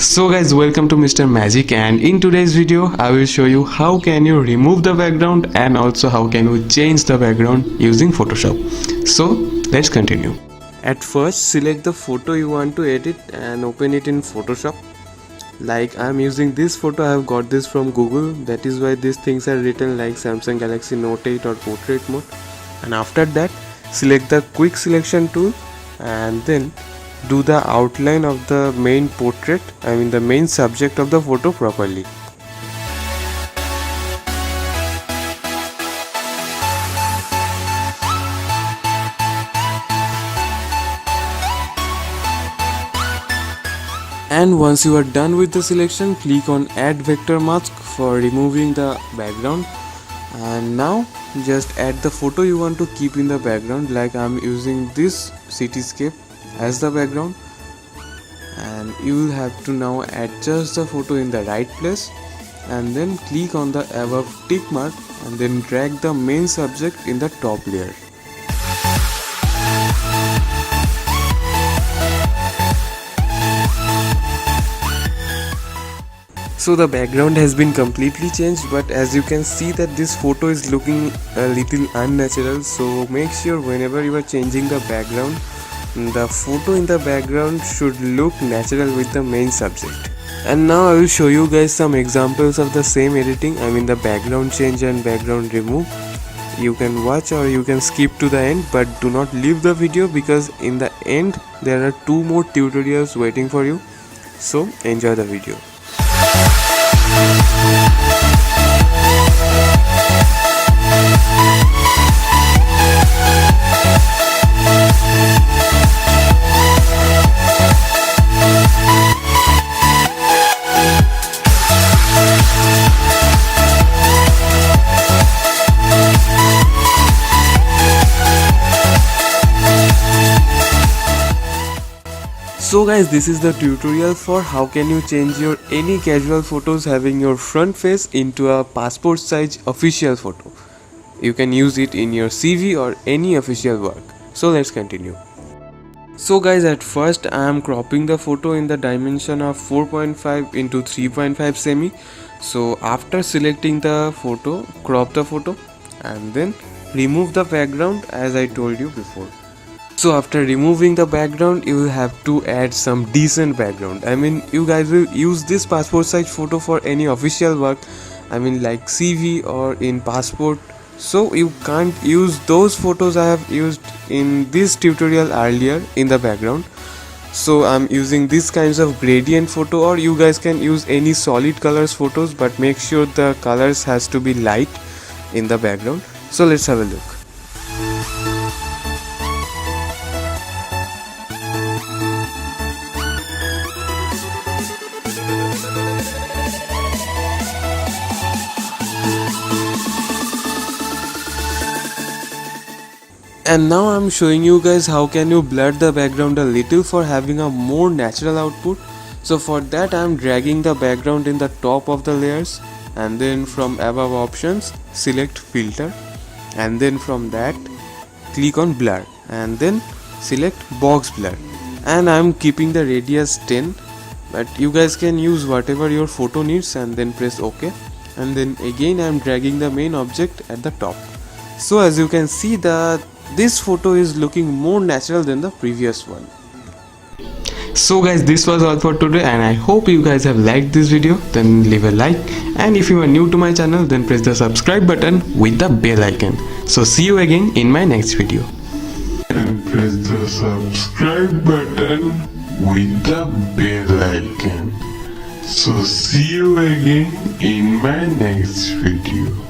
So guys, welcome to Mr.Magic, and in today's video I will show you how can you remove the background and also how can you change the background using Photoshop. So let's continue. At first, select the photo you want to edit and open it in Photoshop. Like I'm using this photo, I have got this from Google, that is why these things are written like Samsung Galaxy Note 8 or portrait mode. And after that, select the quick selection tool and then do the outline of the main portrait, the main subject of the photo properly. And once you are done with the selection, click on add vector mask for removing the background. And now just add the photo you want to keep in the background, like I'm using this cityscape as the background, and you will have to now adjust the photo in the right place and then click on the above tick mark and then drag the main subject in the top layer. So the background has been completely changed, but as you can see that this photo is looking a little unnatural, so make sure whenever you are changing the background, the photo in the background should look natural with the main subject. And now I will show you guys some examples of the same editing, the background change and background remove. You can watch or you can skip to the end, but do not leave the video because in the end there are 2 more tutorials waiting for you. So enjoy the video. So guys, this is the tutorial for how can you change your any casual photos having your front face into a passport size official photo. You can use it in your CV or any official work. So let's continue. So guys, at first I am cropping the photo in the dimension of 4.5 into 3.5 semi. So after selecting the photo, crop the photo and then remove the background as I told you before. So after removing the background, you will have to add some decent background. You guys will use this passport size photo for any official work, like CV or in passport. So you can't use those photos I have used in this tutorial earlier in the background. So I'm using these kinds of gradient photo, or you guys can use any solid colors photos, but make sure the colors has to be light in the background. So let's have a look. And now I'm showing you guys how can you blur the background a little for having a more natural output. So for that I'm dragging the background in the top of the layers, and then from above options select filter, and then from that click on blur and then select box blur, and I'm keeping the radius 10, but you guys can use whatever your photo needs, and then press OK, and then again I'm dragging the main object at the top. So as you can see that this photo is looking more natural than the previous one. So guys, this was all for today, and I hope you guys have liked this video. Then leave a like, and if you are new to my channel, then press the subscribe button with the bell icon. So see you again in my next video. And press the subscribe button with the bell icon. So see you again in my next video.